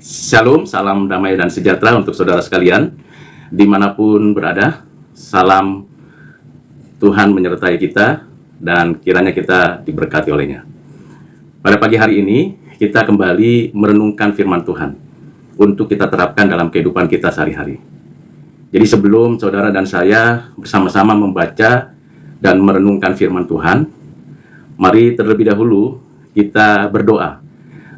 Shalom, salam damai dan sejahtera untuk saudara sekalian, dimanapun berada. Salam Tuhan menyertai kita, dan kiranya kita diberkati olehnya. Pada pagi hari ini, kita kembali merenungkan firman Tuhan, untuk kita terapkan dalam kehidupan kita sehari-hari. Jadi sebelum saudara dan saya bersama-sama membaca dan merenungkan firman Tuhan, mari terlebih dahulu kita berdoa,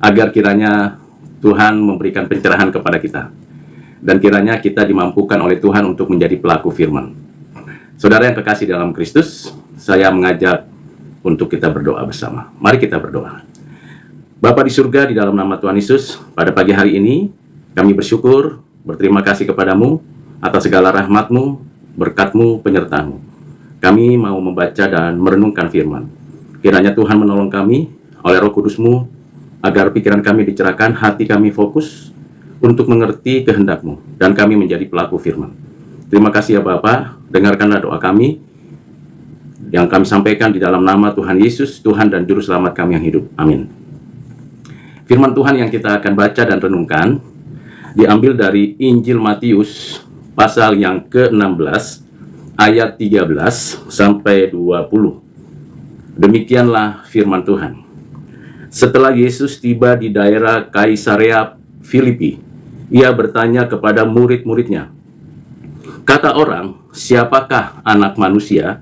agar kiranya Tuhan memberikan pencerahan kepada kita, dan kiranya kita dimampukan oleh Tuhan untuk menjadi pelaku firman. Saudara yang kekasih dalam Kristus, saya mengajak untuk kita berdoa bersama. Mari kita berdoa. Bapa di surga, di dalam nama Tuhan Yesus, pada pagi hari ini, kami bersyukur, berterima kasih kepadamu, atas segala rahmat-Mu, berkat-Mu, penyertaan-Mu. Kami mau membaca dan merenungkan firman. Kiranya Tuhan menolong kami, oleh Roh Kudus-Mu, agar pikiran kami dicerahkan, hati kami fokus untuk mengerti kehendak-Mu, dan kami menjadi pelaku firman. Terima kasih ya Bapa, dengarkanlah doa kami yang kami sampaikan di dalam nama Tuhan Yesus, Tuhan dan Juru Selamat kami yang hidup. Amin. Firman Tuhan yang kita akan baca dan renungkan diambil dari Injil Matius pasal yang ke-16 ayat 13 sampai 20. Demikianlah firman Tuhan. Setelah Yesus tiba di daerah Kaisarea Filipi, ia bertanya kepada murid-muridnya, "Kata orang, siapakah anak manusia?"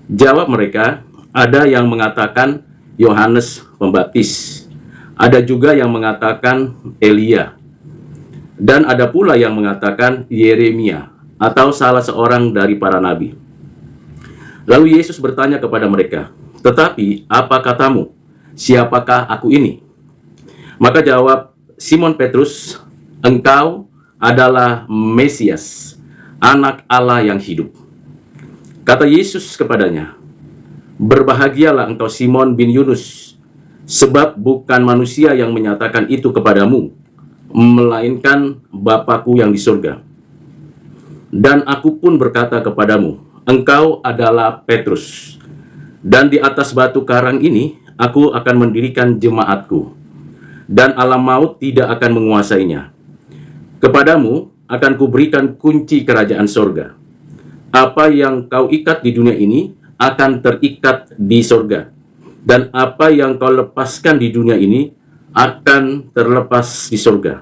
Jawab mereka, "Ada yang mengatakan Yohanes Pembaptis, ada juga yang mengatakan Elia, dan ada pula yang mengatakan Yeremia atau salah seorang dari para nabi." Lalu Yesus bertanya kepada mereka, "Tetapi apa katamu? Siapakah aku ini?" Maka jawab Simon Petrus, "Engkau adalah Mesias, anak Allah yang hidup." Kata Yesus kepadanya, "Berbahagialah engkau Simon bin Yunus, sebab bukan manusia yang menyatakan itu kepadamu, melainkan Bapa-Ku yang di surga. Dan aku pun berkata kepadamu, engkau adalah Petrus, dan di atas batu karang ini aku akan mendirikan jemaatku, dan alam maut tidak akan menguasainya. Kepadamu akan kuberikan kunci kerajaan sorga. Apa yang kau ikat di dunia ini akan terikat di sorga, dan apa yang kau lepaskan di dunia ini akan terlepas di sorga."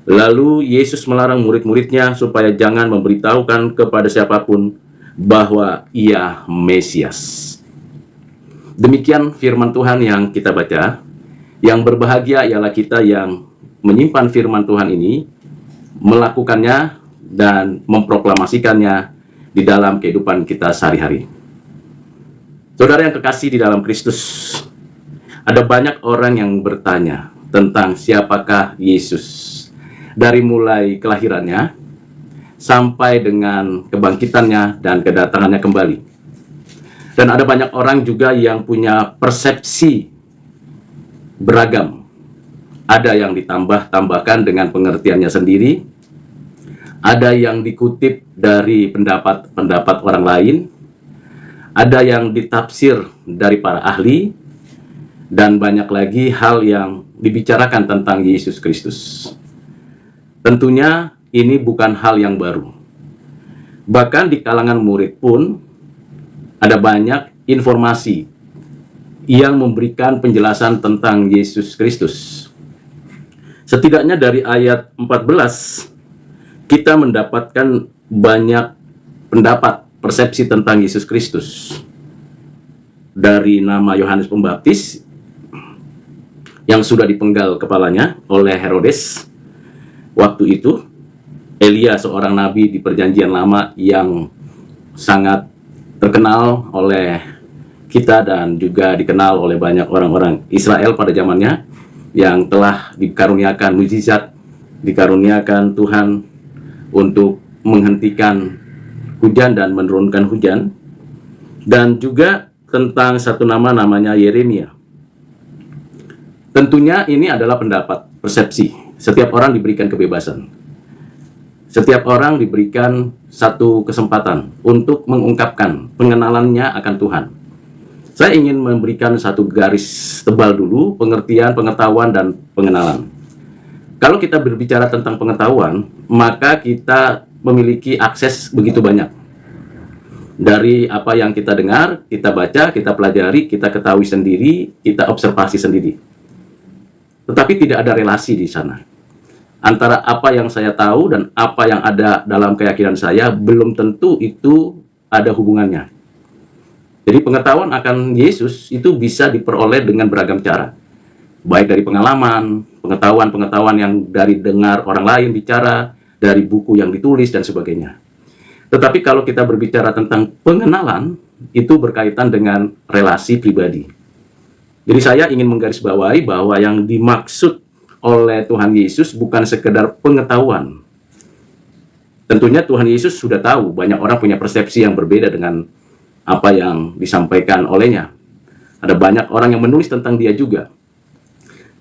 Lalu Yesus melarang murid-muridnya supaya jangan memberitahukan kepada siapapun bahwa ia Mesias. Demikian firman Tuhan yang kita baca. Yang berbahagia ialah kita yang menyimpan firman Tuhan ini, melakukannya, dan memproklamasikannya di dalam kehidupan kita sehari-hari. Saudara yang kekasih di dalam Kristus, ada banyak orang yang bertanya tentang siapakah Yesus, dari mulai kelahirannya sampai dengan kebangkitannya dan kedatangannya kembali. Dan ada banyak orang juga yang punya persepsi beragam. Ada yang ditambah-tambahkan dengan pengertiannya sendiri, ada yang dikutip dari pendapat-pendapat orang lain, ada yang ditafsir dari para ahli, dan banyak lagi hal yang dibicarakan tentang Yesus Kristus. Tentunya ini bukan hal yang baru. Bahkan di kalangan murid pun ada banyak informasi yang memberikan penjelasan tentang Yesus Kristus. Setidaknya dari ayat 14, kita mendapatkan banyak pendapat, persepsi tentang Yesus Kristus. Dari nama Yohanes Pembaptis, yang sudah dipenggal kepalanya oleh Herodes waktu itu, Elia, seorang nabi di perjanjian lama yang sangat terkenal oleh kita dan juga dikenal oleh banyak orang-orang Israel pada zamannya, yang telah dikaruniakan mukjizat, dikaruniakan Tuhan untuk menghentikan hujan dan menurunkan hujan. Dan juga tentang satu nama, namanya Yeremia. Tentunya ini adalah pendapat, persepsi. Setiap orang diberikan kebebasan. Setiap orang diberikan satu kesempatan untuk mengungkapkan pengenalannya akan Tuhan. Saya ingin memberikan satu garis tebal dulu, pengertian, pengetahuan, dan pengenalan. Kalau kita berbicara tentang pengetahuan, maka kita memiliki akses begitu banyak. Dari apa yang kita dengar, kita baca, kita pelajari, kita ketahui sendiri, kita observasi sendiri. Tetapi tidak ada relasi di sana. Antara apa yang saya tahu dan apa yang ada dalam keyakinan saya, belum tentu itu ada hubungannya. Jadi pengetahuan akan Yesus itu bisa diperoleh dengan beragam cara. Baik dari pengalaman, pengetahuan yang dari dengar orang lain bicara, dari buku yang ditulis, dan sebagainya. Tetapi kalau kita berbicara tentang pengenalan, itu berkaitan dengan relasi pribadi. Jadi saya ingin menggarisbawahi bahwa yang dimaksud oleh Tuhan Yesus bukan sekedar pengetahuan. Tentunya Tuhan Yesus sudah tahu banyak orang punya persepsi yang berbeda dengan apa yang disampaikan olehnya. Ada banyak orang yang menulis tentang dia juga.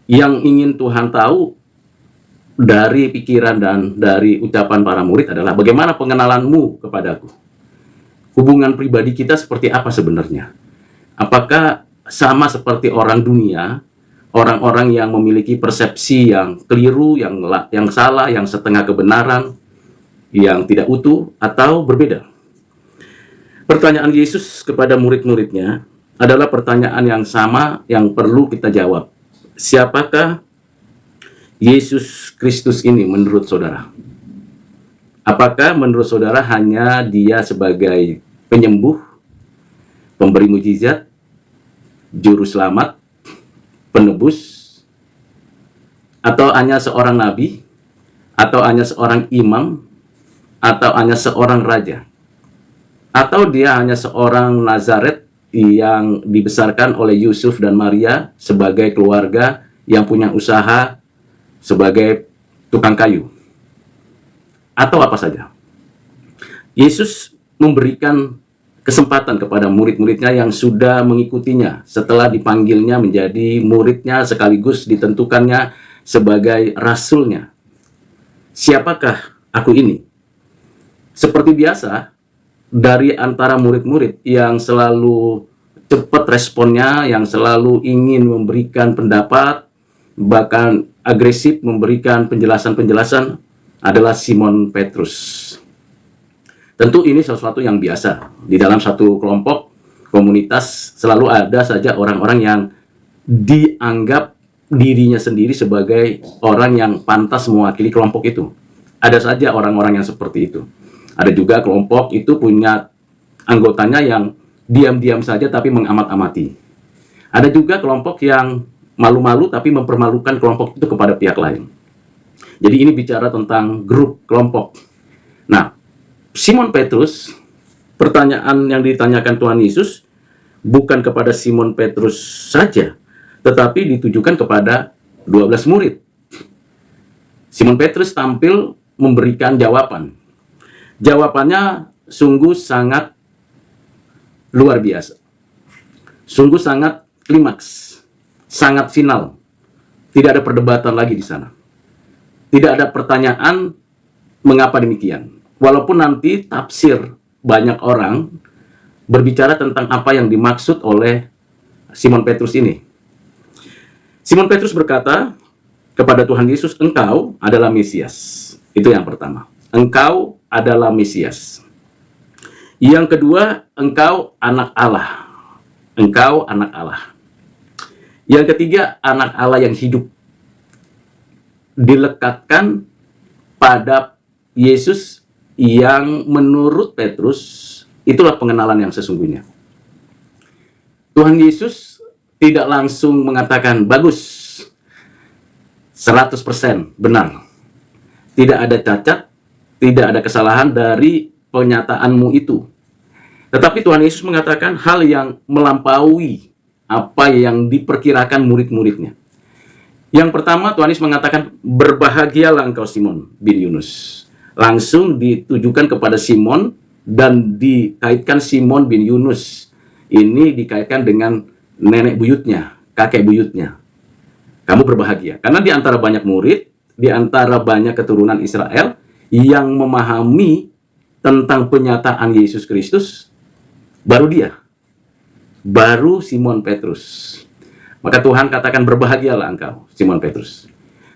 Yang ingin Tuhan tahu dari pikiran dan dari ucapan para murid adalah bagaimana pengenalanmu kepadaku. Hubungan pribadi kita seperti apa sebenarnya? Apakah sama seperti orang dunia, orang-orang yang memiliki persepsi yang keliru, yang salah, yang setengah kebenaran, yang tidak utuh, atau berbeda? Pertanyaan Yesus kepada murid-muridnya adalah pertanyaan yang sama yang perlu kita jawab. Siapakah Yesus Kristus ini menurut saudara? Apakah menurut saudara hanya dia sebagai penyembuh, pemberi mujizat, juru selamat, penebus, atau hanya seorang nabi, atau hanya seorang imam, atau hanya seorang raja, atau dia hanya seorang Nazaret yang dibesarkan oleh Yusuf dan Maria sebagai keluarga yang punya usaha sebagai tukang kayu, atau apa saja. Yesus memberikan kesempatan kepada murid-muridnya yang sudah mengikutinya setelah dipanggilnya menjadi muridnya sekaligus ditentukannya sebagai rasulnya. Siapakah aku ini? Seperti biasa, dari antara murid-murid yang selalu cepat responnya, yang selalu ingin memberikan pendapat, bahkan agresif memberikan penjelasan-penjelasan, adalah Simon Petrus. Tentu ini sesuatu yang biasa. Di dalam satu kelompok, komunitas, selalu ada saja orang-orang yang dianggap dirinya sendiri sebagai orang yang pantas mewakili kelompok itu. Ada saja orang-orang yang seperti itu. Ada juga kelompok itu punya anggotanya yang diam-diam saja tapi mengamat-amati. Ada juga kelompok yang malu-malu tapi mempermalukan kelompok itu kepada pihak lain. Jadi ini bicara tentang grup kelompok. Nah, Simon Petrus, pertanyaan yang ditanyakan Tuhan Yesus bukan kepada Simon Petrus saja, tetapi ditujukan kepada 12 murid. Simon Petrus tampil memberikan jawaban. Jawabannya sungguh sangat luar biasa. Sungguh sangat klimaks, sangat final. Tidak ada perdebatan lagi di sana. Tidak ada pertanyaan mengapa demikian. Walaupun nanti tafsir banyak orang berbicara tentang apa yang dimaksud oleh Simon Petrus ini. Simon Petrus berkata kepada Tuhan Yesus, "Engkau adalah Mesias." Itu yang pertama. Engkau adalah Mesias. Yang kedua, engkau anak Allah. Engkau anak Allah. Yang ketiga, anak Allah yang hidup. Dilekatkan pada Yesus yang menurut Petrus itulah pengenalan yang sesungguhnya. Tuhan Yesus tidak langsung mengatakan bagus, 100% benar. Tidak ada cacat, tidak ada kesalahan dari pernyataanmu itu. Tetapi Tuhan Yesus mengatakan hal yang melampaui apa yang diperkirakan murid-muridnya. Yang pertama, Tuhan Yesus mengatakan, "Berbahagialah engkau Simon bin Yunus." Langsung ditujukan kepada Simon dan dikaitkan Simon bin Yunus. Ini dikaitkan dengan nenek buyutnya, kakek buyutnya. Kamu berbahagia. Karena di antara banyak murid, di antara banyak keturunan Israel yang memahami tentang penyataan Yesus Kristus, baru dia. Baru Simon Petrus. Maka Tuhan katakan, "Berbahagialah engkau Simon Petrus."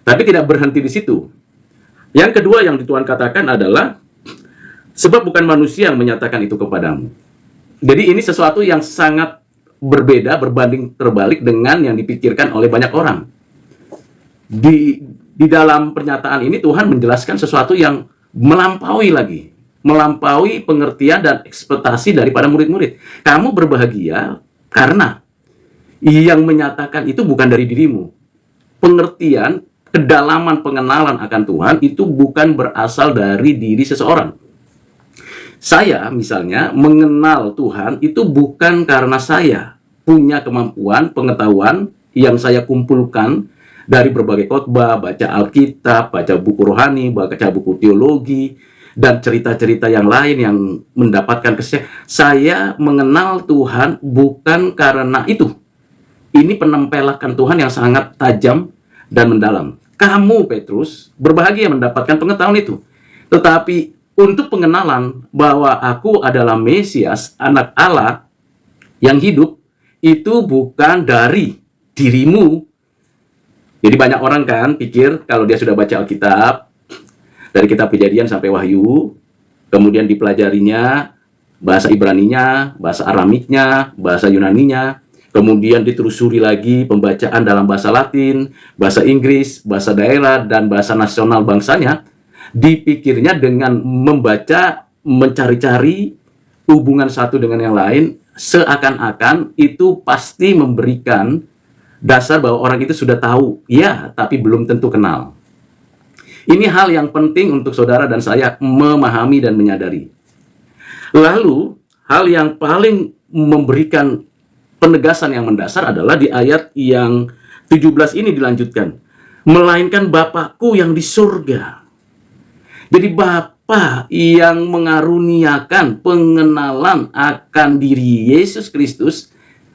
Tapi tidak berhenti di situ. Yang kedua yang Tuhan katakan adalah, sebab bukan manusia yang menyatakan itu kepadamu. Jadi ini sesuatu yang sangat berbeda, berbanding terbalik dengan yang dipikirkan oleh banyak orang. Di dalam pernyataan ini Tuhan menjelaskan sesuatu yang melampaui lagi, melampaui pengertian dan ekspektasi daripada murid-murid. Kamu berbahagia karena yang menyatakan itu bukan dari dirimu. Pengertian, kedalaman pengenalan akan Tuhan itu bukan berasal dari diri seseorang. Saya misalnya mengenal Tuhan itu bukan karena saya punya kemampuan, pengetahuan yang saya kumpulkan dari berbagai khotbah, baca Alkitab, baca buku rohani, baca buku teologi, dan cerita-cerita yang lain yang mendapatkan kesaksian. Saya mengenal Tuhan bukan karena itu. Ini penempelakan Tuhan yang sangat tajam dan mendalam. Kamu, Petrus, berbahagia mendapatkan pengetahuan itu. Tetapi untuk pengenalan bahwa aku adalah Mesias, anak Allah yang hidup, itu bukan dari dirimu. Jadi banyak orang kan pikir kalau dia sudah baca Alkitab, dari kitab Kejadian sampai Wahyu, kemudian dipelajarinya, bahasa Ibraninya, bahasa Aramiknya, bahasa Yunaninya, kemudian ditelusuri lagi pembacaan dalam bahasa Latin, bahasa Inggris, bahasa daerah, dan bahasa nasional bangsanya, dipikirnya dengan membaca, mencari-cari hubungan satu dengan yang lain, seakan-akan itu pasti memberikan dasar bahwa orang itu sudah tahu, ya, tapi belum tentu kenal. Ini hal yang penting untuk saudara dan saya memahami dan menyadari. Lalu, hal yang paling memberikan penegasan yang mendasar adalah di ayat yang 17 ini dilanjutkan. Melainkan Bapakku yang di surga. Jadi Bapa yang mengaruniakan pengenalan akan diri Yesus Kristus,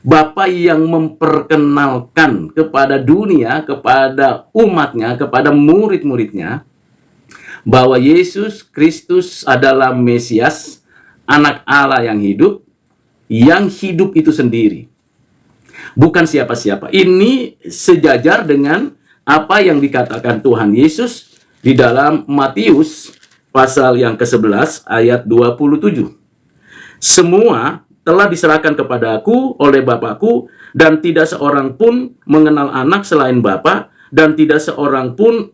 Bapa yang memperkenalkan kepada dunia, kepada umatnya, kepada murid-muridnya, bahwa Yesus Kristus adalah Mesias, anak Allah yang hidup itu sendiri. Bukan siapa-siapa. Ini sejajar dengan apa yang dikatakan Tuhan Yesus di dalam Matius pasal yang ke-11 ayat 27. Semua telah diserahkan kepadaku oleh Bapakku, dan tidak seorang pun mengenal anak selain Bapa, dan tidak seorang pun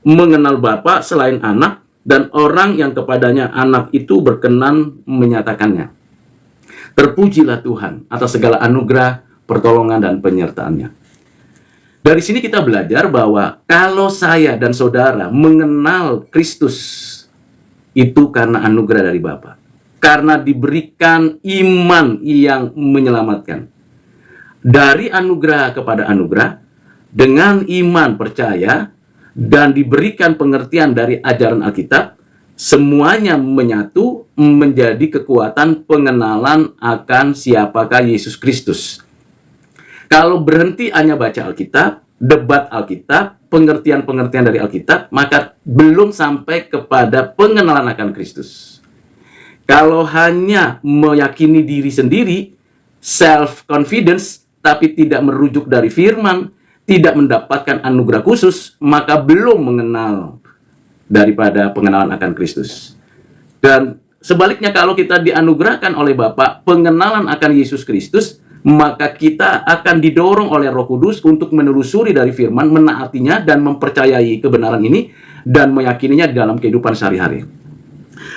mengenal Bapa selain anak, dan orang yang kepadanya anak itu berkenan menyatakannya. Terpujilah Tuhan atas segala anugerah, pertolongan, dan penyertaannya. Dari sini kita belajar bahwa kalau saya dan saudara mengenal Kristus, itu karena anugerah dari Bapa. Karena diberikan iman yang menyelamatkan. Dari anugerah kepada anugerah, dengan iman percaya, dan diberikan pengertian dari ajaran Alkitab, semuanya menyatu menjadi kekuatan pengenalan akan siapakah Yesus Kristus. Kalau berhenti hanya baca Alkitab, debat Alkitab, pengertian-pengertian dari Alkitab, maka belum sampai kepada pengenalan akan Kristus. Kalau hanya meyakini diri sendiri, self-confidence, tapi tidak merujuk dari firman, tidak mendapatkan anugerah khusus, maka belum mengenal daripada pengenalan akan Kristus. Dan sebaliknya, kalau kita dianugerahkan oleh Bapa pengenalan akan Yesus Kristus, maka kita akan didorong oleh Roh Kudus untuk menelusuri dari firman, menaatinya, dan mempercayai kebenaran ini, dan meyakininya dalam kehidupan sehari-hari.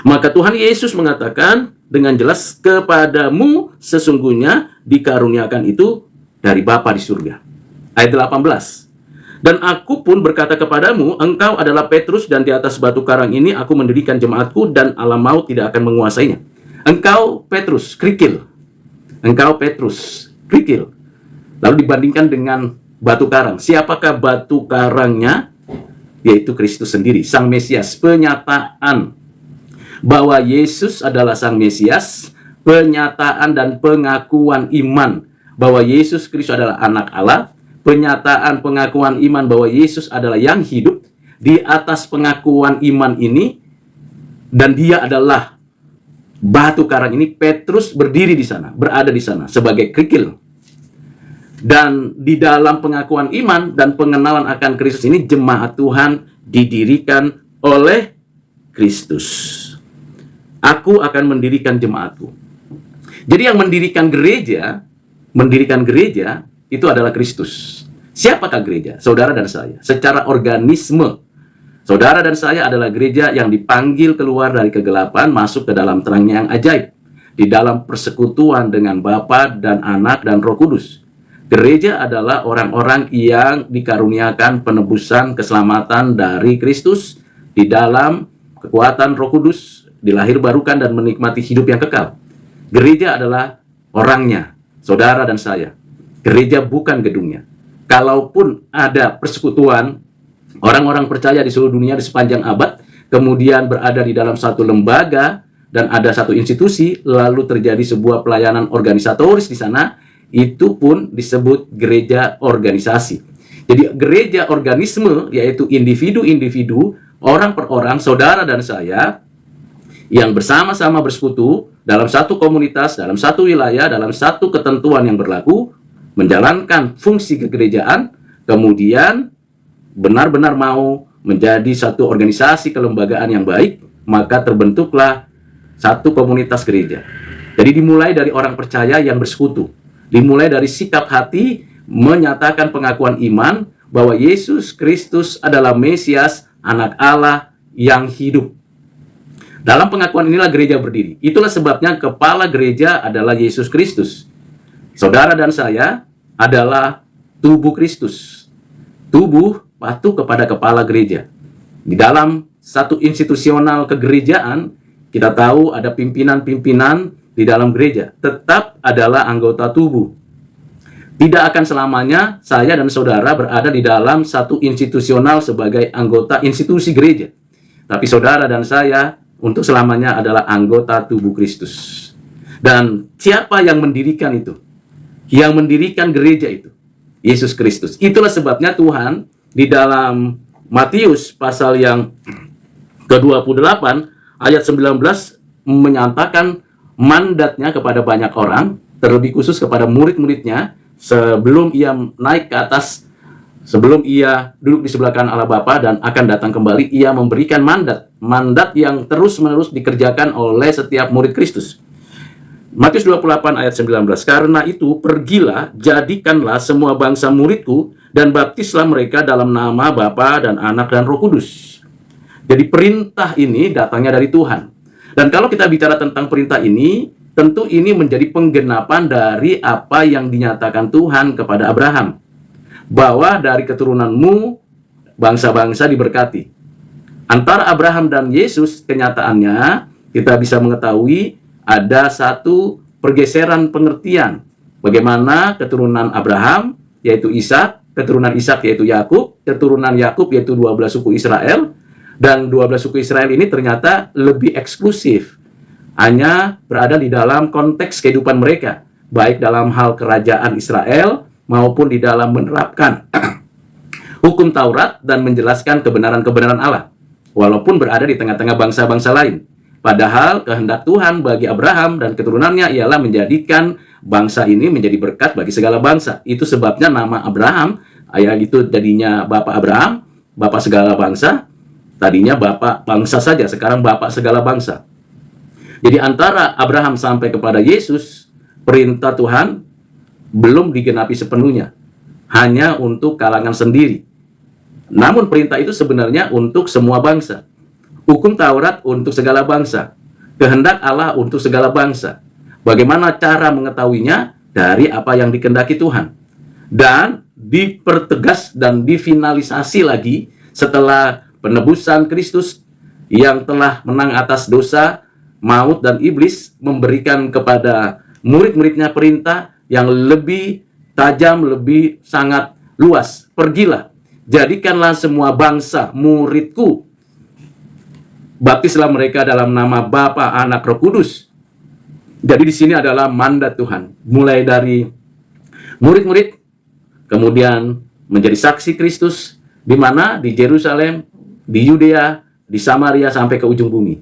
Maka Tuhan Yesus mengatakan dengan jelas, kepadamu sesungguhnya dikaruniakan itu dari Bapa di surga. Ayat 18. Dan aku pun berkata kepadamu, engkau adalah Petrus, dan di atas batu karang ini aku mendirikan jemaatku, dan alam maut tidak akan menguasainya. Engkau Petrus, kerikil. Engkau Petrus, kerikil. Lalu dibandingkan dengan batu karang. Siapakah batu karangnya? Yaitu Kristus sendiri, Sang Mesias. Penyataan bahwa Yesus adalah Sang Mesias, penyataan dan pengakuan iman bahwa Yesus Kristus adalah anak Allah, penyataan pengakuan iman bahwa Yesus adalah yang hidup. Di atas pengakuan iman ini, dan dia adalah batu karang ini, Petrus berdiri di sana, berada di sana sebagai kerikil. Dan di dalam pengakuan iman dan pengenalan akan Kristus ini, jemaat Tuhan didirikan oleh Kristus. Aku akan mendirikan jemaatku. Jadi yang mendirikan gereja itu adalah Kristus. Siapakah gereja? Saudara dan saya. Secara organisme, saudara dan saya adalah gereja yang dipanggil keluar dari kegelapan masuk ke dalam terangnya yang ajaib. Di dalam persekutuan dengan Bapa dan Anak dan Roh Kudus. Gereja adalah orang-orang yang dikaruniakan penebusan keselamatan dari Kristus di dalam kekuatan Roh Kudus, dilahirbarukan dan menikmati hidup yang kekal. Gereja adalah orangnya, saudara dan saya. Gereja bukan gedungnya. Kalaupun ada persekutuan, orang-orang percaya di seluruh dunia di sepanjang abad, kemudian berada di dalam satu lembaga dan ada satu institusi, lalu terjadi sebuah pelayanan organisatoris di sana, itu pun disebut gereja organisasi. Jadi gereja organisme, yaitu individu-individu, orang per orang, saudara dan saya, yang bersama-sama bersekutu dalam satu komunitas, dalam satu wilayah, dalam satu ketentuan yang berlaku, menjalankan fungsi kegerejaan, kemudian benar-benar mau menjadi satu organisasi kelembagaan yang baik, maka terbentuklah satu komunitas gereja. Jadi dimulai dari orang percaya yang bersekutu. Dimulai dari sikap hati menyatakan pengakuan iman bahwa Yesus Kristus adalah Mesias, Anak Allah yang hidup. Dalam pengakuan inilah gereja berdiri. Itulah sebabnya kepala gereja adalah Yesus Kristus. Saudara dan saya adalah tubuh Kristus. Tubuh patuh kepada kepala gereja. Di dalam satu institusional kegerejaan, kita tahu ada pimpinan-pimpinan di dalam gereja, tetap adalah anggota tubuh. Tidak akan selamanya saya dan saudara berada di dalam satu institusional sebagai anggota institusi gereja. Tapi saudara dan saya untuk selamanya adalah anggota tubuh Kristus. Dan siapa yang mendirikan itu? Yang mendirikan gereja itu? Yesus Kristus. Itulah sebabnya Tuhan di dalam Matius pasal yang ke-28 ayat 19 menyatakan mandatnya kepada banyak orang, terlebih khusus kepada murid-muridnya, sebelum ia naik ke atas, sebelum ia duduk di sebelah kanan Allah Bapa dan akan datang kembali, ia memberikan mandat yang terus-menerus dikerjakan oleh setiap murid Kristus. Matius 28 ayat 19, karena itu pergilah, jadikanlah semua bangsa muridku, dan baptislah mereka dalam nama Bapa dan Anak dan Roh Kudus. Jadi perintah ini datangnya dari Tuhan. Dan kalau kita bicara tentang perintah ini, tentu ini menjadi penggenapan dari apa yang dinyatakan Tuhan kepada Abraham. Bahwa dari keturunanmu, bangsa-bangsa diberkati. Antara Abraham dan Yesus, kenyataannya, kita bisa mengetahui ada satu pergeseran pengertian. Bagaimana keturunan Abraham, yaitu Ishak, keturunan Ishak yaitu Yakub, keturunan Yakub yaitu 12 suku Israel, dan 12 suku Israel ini ternyata lebih eksklusif. Hanya berada di dalam konteks kehidupan mereka. Baik dalam hal kerajaan Israel, maupun di dalam menerapkan hukum Taurat dan menjelaskan kebenaran-kebenaran Allah. Walaupun berada di tengah-tengah bangsa-bangsa lain. Padahal kehendak Tuhan bagi Abraham dan keturunannya ialah menjadikan bangsa ini menjadi berkat bagi segala bangsa. Itu sebabnya nama Abraham, itu jadinya Bapak Abraham, Bapak segala bangsa. Tadinya Bapak bangsa saja, sekarang Bapak segala bangsa. Jadi antara Abraham sampai kepada Yesus, perintah Tuhan belum digenapi sepenuhnya. Hanya untuk kalangan sendiri. Namun perintah itu sebenarnya untuk semua bangsa. Hukum Taurat untuk segala bangsa. Kehendak Allah untuk segala bangsa. Bagaimana cara mengetahuinya? Dari apa yang dikehendaki Tuhan. Dan dipertegas dan difinalisasi lagi setelah penebusan Kristus yang telah menang atas dosa, maut, dan iblis, memberikan kepada murid-muridnya perintah yang lebih tajam, lebih sangat luas. Pergilah, jadikanlah semua bangsa muridku. Baptislah mereka dalam nama Bapa, Anak, Roh Kudus. Jadi di sini adalah mandat Tuhan. Mulai dari murid-murid, kemudian menjadi saksi Kristus, di mana? Di Yerusalem, di Yudea, di Samaria, sampai ke ujung bumi.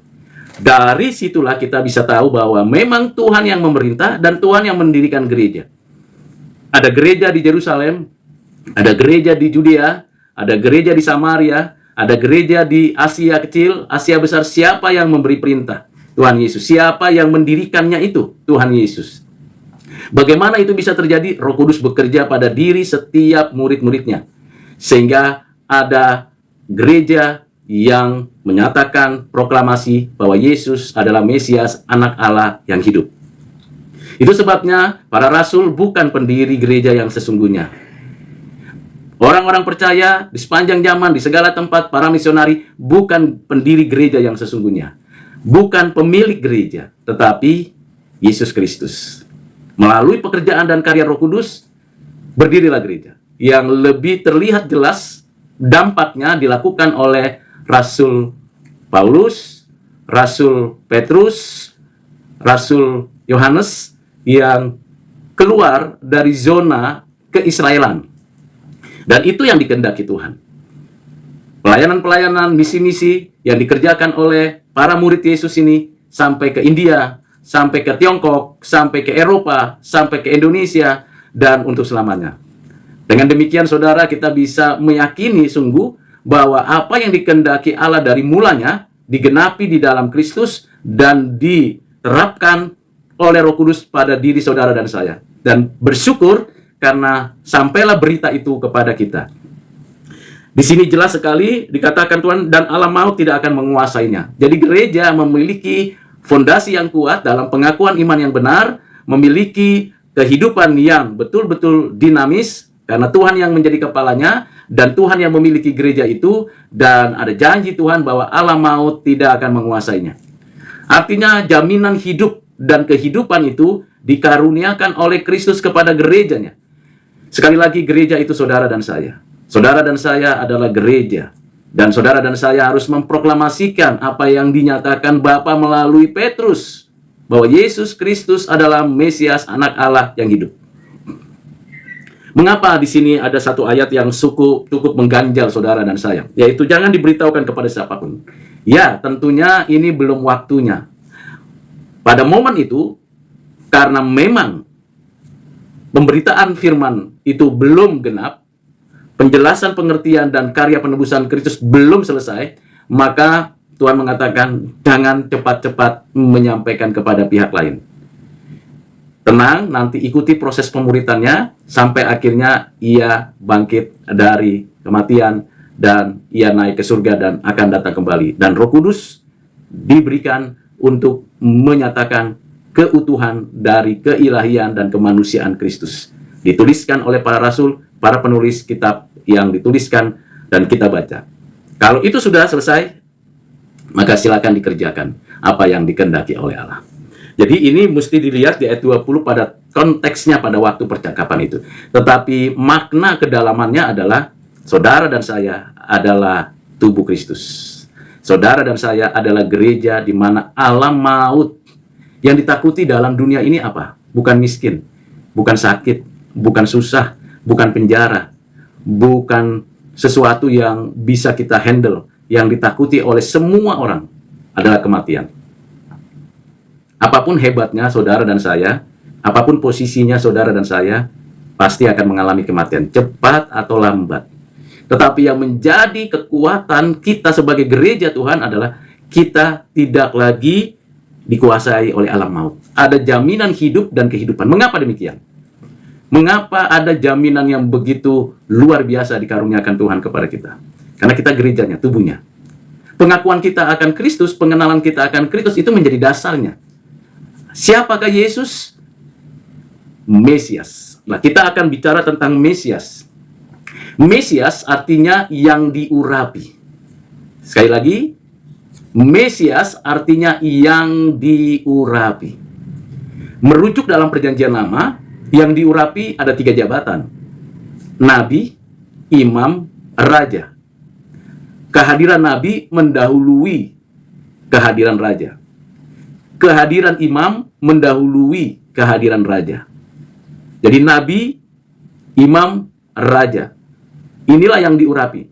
Dari situlah kita bisa tahu bahwa memang Tuhan yang memerintah dan Tuhan yang mendirikan gereja. Ada gereja di Yerusalem, ada gereja di Judea, ada gereja di Samaria, ada gereja di Asia kecil, Asia besar. Siapa yang memberi perintah? Tuhan Yesus. Siapa yang mendirikannya itu? Tuhan Yesus. Bagaimana itu bisa terjadi? Roh Kudus bekerja pada diri setiap murid-muridnya. Sehingga ada gereja yang menyatakan proklamasi bahwa Yesus adalah Mesias, anak Allah yang hidup. Itu sebabnya para rasul bukan pendiri gereja yang sesungguhnya. Orang-orang percaya di sepanjang zaman, di segala tempat, para misionari bukan pendiri gereja yang sesungguhnya. Bukan pemilik gereja, tetapi Yesus Kristus. Melalui pekerjaan dan karya Roh Kudus, berdirilah gereja. Yang lebih terlihat jelas dampaknya dilakukan oleh Rasul Paulus, Rasul Petrus, Rasul Yohanes, yang keluar dari zona keisraelan. Dan itu yang dikehendaki Tuhan. Pelayanan-pelayanan, misi-misi yang dikerjakan oleh para murid Yesus ini sampai ke India, sampai ke Tiongkok, sampai ke Eropa, sampai ke Indonesia, dan untuk selamanya. Dengan demikian, saudara, kita bisa meyakini sungguh bahwa apa yang dikehendaki Allah dari mulanya digenapi di dalam Kristus dan diterapkan oleh Roh Kudus pada diri saudara dan saya. Dan bersyukur karena sampailah berita itu kepada kita. Di sini jelas sekali dikatakan Tuhan, dan alam maut tidak akan menguasainya. Jadi gereja memiliki fondasi yang kuat dalam pengakuan iman yang benar, memiliki kehidupan yang betul-betul dinamis, karena Tuhan yang menjadi kepalanya, dan Tuhan yang memiliki gereja itu, dan ada janji Tuhan bahwa alam maut tidak akan menguasainya. Artinya jaminan hidup dan kehidupan itu dikaruniakan oleh Kristus kepada gerejanya. Sekali lagi, gereja itu saudara dan saya. Saudara dan saya adalah gereja. Dan saudara dan saya harus memproklamasikan apa yang dinyatakan Bapa melalui Petrus, bahwa Yesus Kristus adalah Mesias, anak Allah yang hidup. Mengapa di sini ada satu ayat yang cukup mengganjal saudara dan saya? Yaitu jangan diberitahukan kepada siapapun. Ya, tentunya ini belum waktunya. Pada momen itu, karena memang pemberitaan firman itu belum genap, penjelasan pengertian dan karya penebusan Kristus belum selesai, maka Tuhan mengatakan jangan cepat-cepat menyampaikan kepada pihak lain. Tenang, nanti ikuti proses pemuritannya sampai akhirnya ia bangkit dari kematian dan ia naik ke surga dan akan datang kembali. Dan Roh Kudus diberikan untuk menyatakan keutuhan dari keilahian dan kemanusiaan Kristus. Dituliskan oleh para rasul, para penulis kitab yang dituliskan dan kita baca. Kalau itu sudah selesai, maka silakan dikerjakan apa yang dikehendaki oleh Allah. Jadi ini mesti dilihat di ayat 20 pada konteksnya pada waktu percakapan itu. Tetapi makna kedalamannya adalah saudara dan saya adalah tubuh Kristus. Saudara dan saya adalah gereja di mana alam maut yang ditakuti dalam dunia ini apa? Bukan miskin, bukan sakit, bukan susah, bukan penjara, bukan sesuatu yang bisa kita handle. Yang ditakuti oleh semua orang adalah kematian. Apapun hebatnya saudara dan saya, apapun posisinya saudara dan saya, pasti akan mengalami kematian, cepat atau lambat. Tetapi yang menjadi kekuatan kita sebagai gereja Tuhan adalah kita tidak lagi dikuasai oleh alam maut. Ada jaminan hidup dan kehidupan. Mengapa demikian? Mengapa ada jaminan yang begitu luar biasa dikaruniakan Tuhan kepada kita? Karena kita gerejanya, tubuhnya. Pengakuan kita akan Kristus, pengenalan kita akan Kristus itu menjadi dasarnya. Siapakah Yesus? Mesias. Nah, kita akan bicara tentang Mesias. Mesias artinya yang diurapi. Sekali lagi, Mesias artinya yang diurapi. Merujuk dalam perjanjian lama, yang diurapi ada 3 jabatan. Nabi, imam, raja. Kehadiran nabi mendahului kehadiran raja. Kehadiran imam mendahului kehadiran raja. Jadi nabi, imam, raja. Inilah yang diurapi.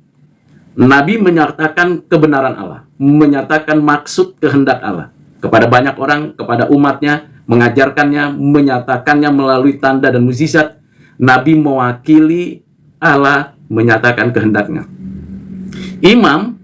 Nabi menyatakan kebenaran Allah, menyatakan maksud kehendak Allah kepada banyak orang, kepada umatnya, mengajarkannya, menyatakannya melalui tanda dan mukjizat. Nabi mewakili Allah menyatakan kehendaknya. Imam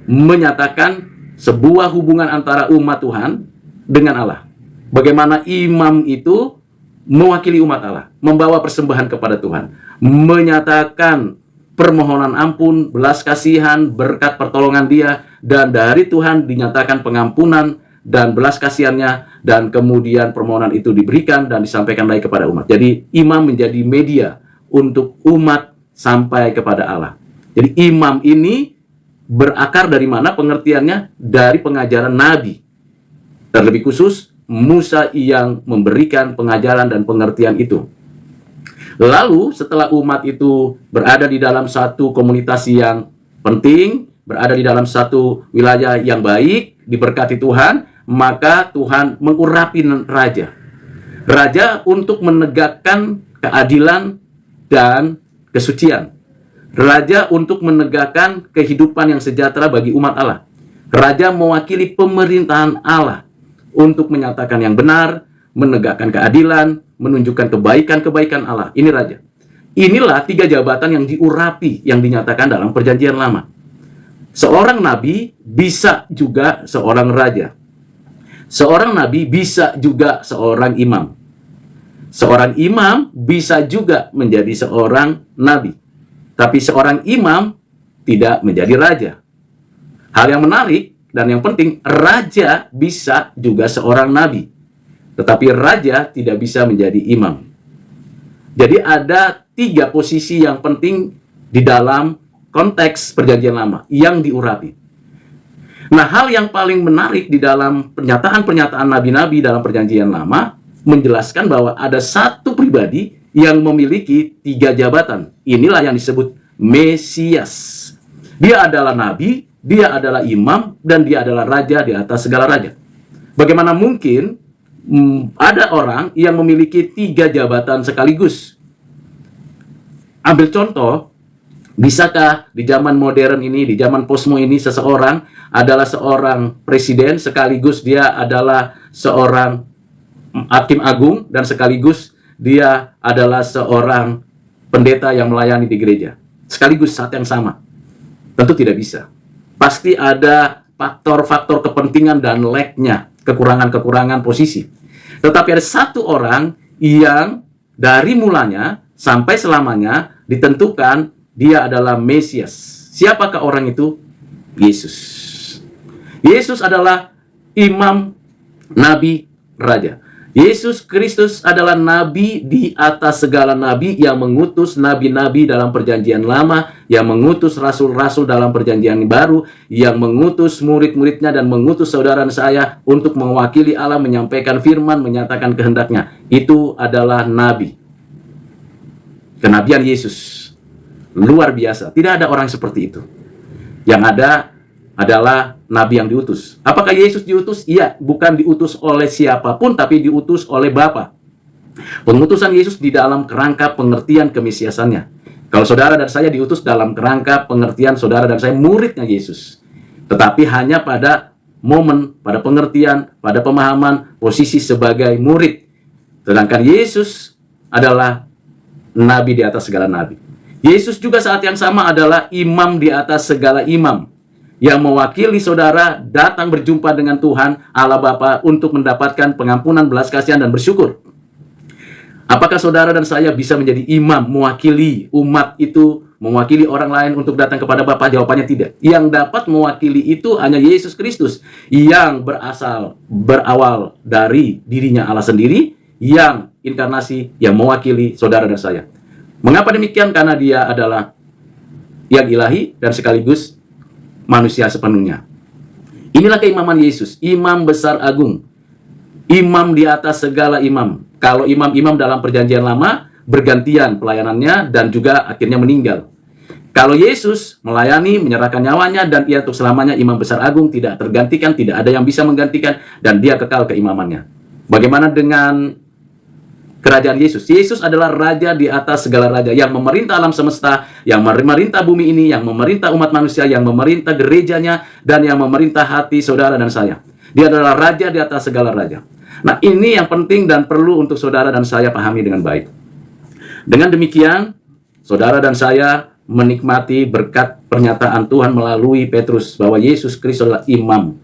menyatakan sebuah hubungan antara umat Tuhan dengan Allah. Bagaimana imam itu mewakili umat Allah, membawa persembahan kepada Tuhan, menyatakan permohonan ampun, belas kasihan, berkat pertolongan Dia, dan dari Tuhan dinyatakan pengampunan dan belas kasihannya, dan kemudian permohonan itu diberikan dan disampaikan lagi kepada umat. Jadi imam menjadi media untuk umat sampai kepada Allah. Jadi imam ini berakar dari mana pengertiannya? Dari pengajaran Nabi. Terlebih khusus Musa yang memberikan pengajaran dan pengertian itu. Lalu setelah umat itu berada di dalam satu komunitas yang penting, berada di dalam satu wilayah yang baik, diberkati Tuhan, maka Tuhan mengurapi raja. Raja untuk menegakkan keadilan dan kesucian. Raja untuk menegakkan kehidupan yang sejahtera bagi umat Allah. Raja mewakili pemerintahan Allah untuk menyatakan yang benar, menegakkan keadilan, menunjukkan kebaikan-kebaikan Allah. Ini raja. Inilah 3 jabatan yang diurapi, yang dinyatakan dalam Perjanjian Lama. Seorang nabi bisa juga seorang raja. Seorang nabi bisa juga seorang imam. Seorang imam bisa juga menjadi seorang nabi. Tapi seorang imam tidak menjadi raja. Hal yang menarik dan yang penting, raja bisa juga seorang nabi. Tetapi raja tidak bisa menjadi imam. Jadi ada 3 posisi yang penting di dalam konteks Perjanjian Lama yang diurapi. Nah, hal yang paling menarik di dalam pernyataan-pernyataan nabi-nabi dalam Perjanjian Lama menjelaskan bahwa ada satu pribadi yang memiliki 3 jabatan. Inilah yang disebut Mesias. Dia adalah nabi, dia adalah imam, dan dia adalah raja di atas segala raja. Bagaimana mungkin ada orang yang memiliki 3 jabatan sekaligus? Ambil contoh, bisakah di zaman modern ini, di zaman posmo ini, seseorang adalah seorang presiden, sekaligus dia adalah seorang hakim agung, dan sekaligus dia adalah seorang pendeta yang melayani di gereja, sekaligus saat yang sama? Tentu tidak bisa. Pasti ada faktor-faktor kepentingan dan lag-nya, kekurangan-kekurangan posisi. Tetapi ada satu orang yang dari mulanya sampai selamanya ditentukan dia adalah Mesias. Siapakah orang itu? Yesus. Yesus adalah imam, nabi, raja. Yesus Kristus adalah nabi di atas segala nabi, yang mengutus nabi-nabi dalam Perjanjian Lama, yang mengutus rasul-rasul dalam Perjanjian Baru, yang mengutus murid-muridnya dan mengutus saudara saya untuk mewakili Allah, menyampaikan firman, menyatakan kehendaknya. Itu adalah nabi. Kenabian Yesus luar biasa. Tidak ada orang seperti itu. Yang ada adalah nabi yang diutus. Apakah Yesus diutus? Iya, bukan diutus oleh siapapun, tapi diutus oleh Bapa. Pengutusan Yesus di dalam kerangka pengertian kemesiasannya. Kalau saudara dan saya diutus dalam kerangka pengertian saudara dan saya muridnya Yesus. Tetapi hanya pada momen, pada pengertian, pada pemahaman posisi sebagai murid. Sedangkan Yesus adalah nabi di atas segala nabi. Yesus juga saat yang sama adalah imam di atas segala imam, yang mewakili saudara datang berjumpa dengan Tuhan Allah Bapa untuk mendapatkan pengampunan, belas kasihan, dan bersyukur. Apakah saudara dan saya bisa menjadi imam, mewakili umat itu, mewakili orang lain untuk datang kepada Bapa? Jawabannya tidak. Yang dapat mewakili itu hanya Yesus Kristus, yang berawal dari dirinya Allah sendiri, yang inkarnasi, yang mewakili saudara dan saya. Mengapa demikian? Karena dia adalah yang ilahi dan sekaligus manusia sepenuhnya. Inilah keimaman Yesus, imam besar agung, imam di atas segala imam. Kalau imam-imam dalam Perjanjian Lama bergantian pelayanannya dan juga akhirnya meninggal. Kalau Yesus melayani, menyerahkan nyawanya, dan ia untuk selamanya imam besar agung, tidak tergantikan, tidak ada yang bisa menggantikan, dan dia kekal keimamannya. Bagaimana dengan kerajaan Yesus? Yesus adalah raja di atas segala raja, yang memerintah alam semesta, yang memerintah bumi ini, yang memerintah umat manusia, yang memerintah gerejanya, dan yang memerintah hati saudara dan saya. Dia adalah raja di atas segala raja. Nah, ini yang penting dan perlu untuk saudara dan saya pahami dengan baik. Dengan demikian, saudara dan saya menikmati berkat pernyataan Tuhan melalui Petrus bahwa Yesus Kristus adalah imam,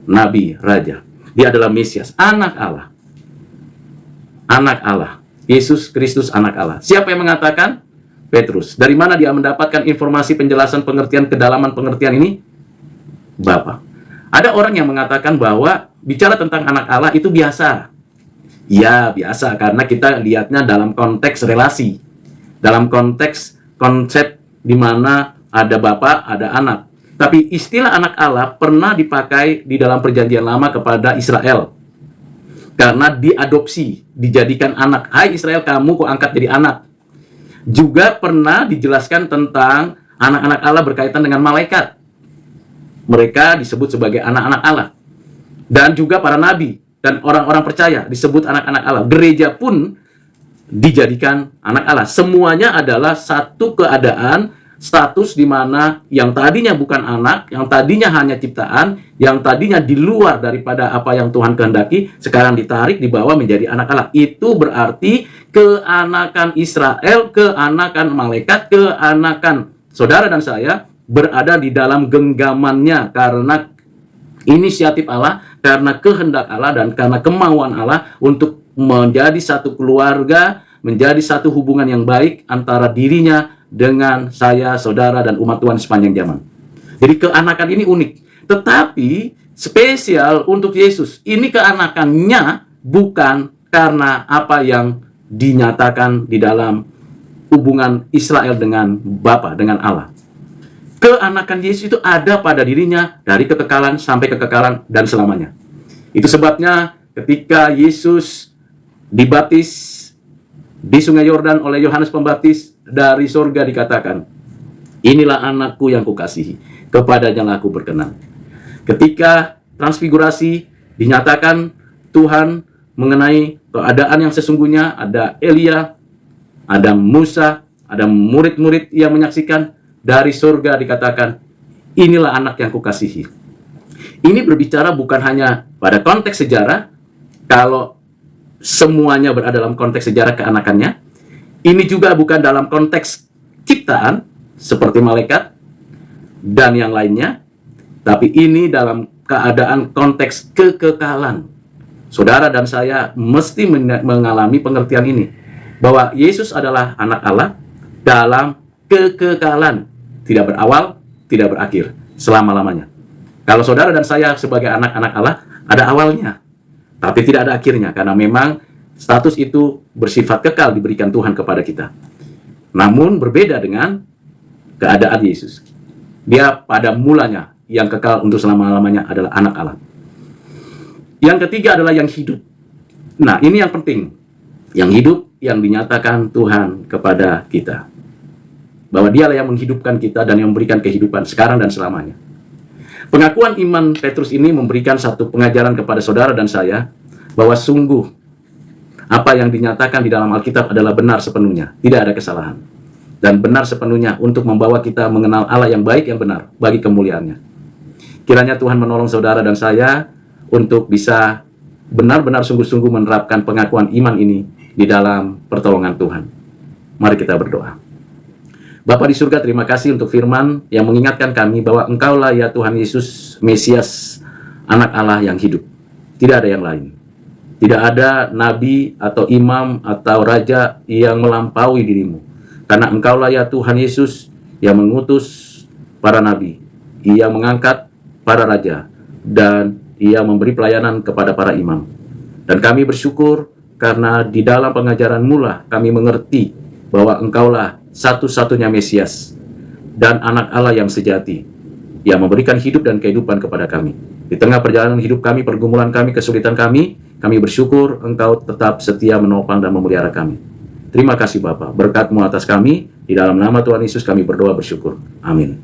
nabi, raja. Dia adalah Mesias, anak Allah. Anak Allah. Yesus Kristus anak Allah. Siapa yang mengatakan? Petrus. Dari mana dia mendapatkan informasi, penjelasan, pengertian, kedalaman pengertian ini? Bapa. Ada orang yang mengatakan bahwa bicara tentang anak Allah itu biasa. Ya, biasa karena kita lihatnya dalam konteks relasi. Dalam konteks konsep di mana ada Bapa, ada anak. Tapi istilah anak Allah pernah dipakai di dalam perjanjian lama kepada Israel. Karena diadopsi, dijadikan anak. Hai Israel, kamu kok angkat jadi anak. Juga pernah dijelaskan tentang anak-anak Allah berkaitan dengan malaikat. Mereka disebut sebagai anak-anak Allah. Dan juga para nabi dan orang-orang percaya disebut anak-anak Allah. Gereja pun dijadikan anak Allah. Semuanya adalah satu keadaan, status di mana yang tadinya bukan anak, yang tadinya hanya ciptaan, yang tadinya di luar daripada apa yang Tuhan kehendaki, sekarang ditarik, dibawa menjadi anak Allah. Itu berarti keanakan Israel, keanakan malaikat, keanakan saudara dan saya berada di dalam genggamannya karena inisiatif Allah, karena kehendak Allah, dan karena kemauan Allah untuk menjadi satu keluarga, menjadi satu hubungan yang baik antara dirinya dengan saya, saudara, dan umat Tuhan sepanjang zaman. Jadi keanakan ini unik. Tetapi spesial untuk Yesus. Ini keanakannya bukan karena apa yang dinyatakan di dalam hubungan Israel dengan Bapa, dengan Allah. Keanakan Yesus itu ada pada dirinya dari kekekalan sampai kekekalan dan selamanya. Itu sebabnya ketika Yesus dibaptis di Sungai Yordan oleh Yohanes Pembaptis, dari surga dikatakan, inilah anakku yang kukasihi, kepadanya aku berkenan. Ketika transfigurasi dinyatakan Tuhan mengenai keadaan yang sesungguhnya, ada Elia, ada Musa, ada murid-murid yang menyaksikan, dari surga dikatakan, inilah anak yang kukasihi. Ini berbicara bukan hanya pada konteks sejarah, kalau semuanya berada dalam konteks sejarah keanakannya. Ini juga bukan dalam konteks ciptaan, seperti malaikat dan yang lainnya, tapi ini dalam keadaan konteks kekekalan. Saudara dan saya mesti mengalami pengertian ini, bahwa Yesus adalah anak Allah dalam kekekalan, tidak berawal, tidak berakhir, selama-lamanya. Kalau saudara dan saya sebagai anak-anak Allah, ada awalnya, tapi tidak ada akhirnya, karena memang status itu bersifat kekal diberikan Tuhan kepada kita. Namun berbeda dengan keadaan Yesus. Dia pada mulanya yang kekal untuk selama-lamanya adalah anak Allah. Yang ketiga adalah yang hidup. Nah, ini yang penting. Yang hidup yang dinyatakan Tuhan kepada kita. Bahwa dialah yang menghidupkan kita dan yang memberikan kehidupan sekarang dan selamanya. Pengakuan iman Petrus ini memberikan satu pengajaran kepada saudara dan saya, bahwa sungguh apa yang dinyatakan di dalam Alkitab adalah benar sepenuhnya, tidak ada kesalahan. Dan benar sepenuhnya untuk membawa kita mengenal Allah yang baik, yang benar, bagi kemuliaannya. Kiranya Tuhan menolong saudara dan saya untuk bisa benar-benar sungguh-sungguh menerapkan pengakuan iman ini di dalam pertolongan Tuhan. Mari kita berdoa. Bapa di surga, terima kasih untuk firman yang mengingatkan kami bahwa Engkaulah ya Tuhan Yesus, Mesias, anak Allah yang hidup. Tidak ada yang lain. Tidak ada nabi atau imam atau raja yang melampaui dirimu. Karena Engkaulah ya Tuhan Yesus yang mengutus para nabi, yang mengangkat para raja, dan yang memberi pelayanan kepada para imam. Dan kami bersyukur karena di dalam pengajaran mula kami mengerti bahwa Engkaulah satu-satunya Mesias dan anak Allah yang sejati, yang memberikan hidup dan kehidupan kepada kami. Di tengah perjalanan hidup kami, pergumulan kami, kesulitan kami bersyukur Engkau tetap setia menopang dan memelihara kami. Terima kasih Bapa, berkat-Mu atas kami, di dalam nama Tuhan Yesus kami berdoa bersyukur. Amin.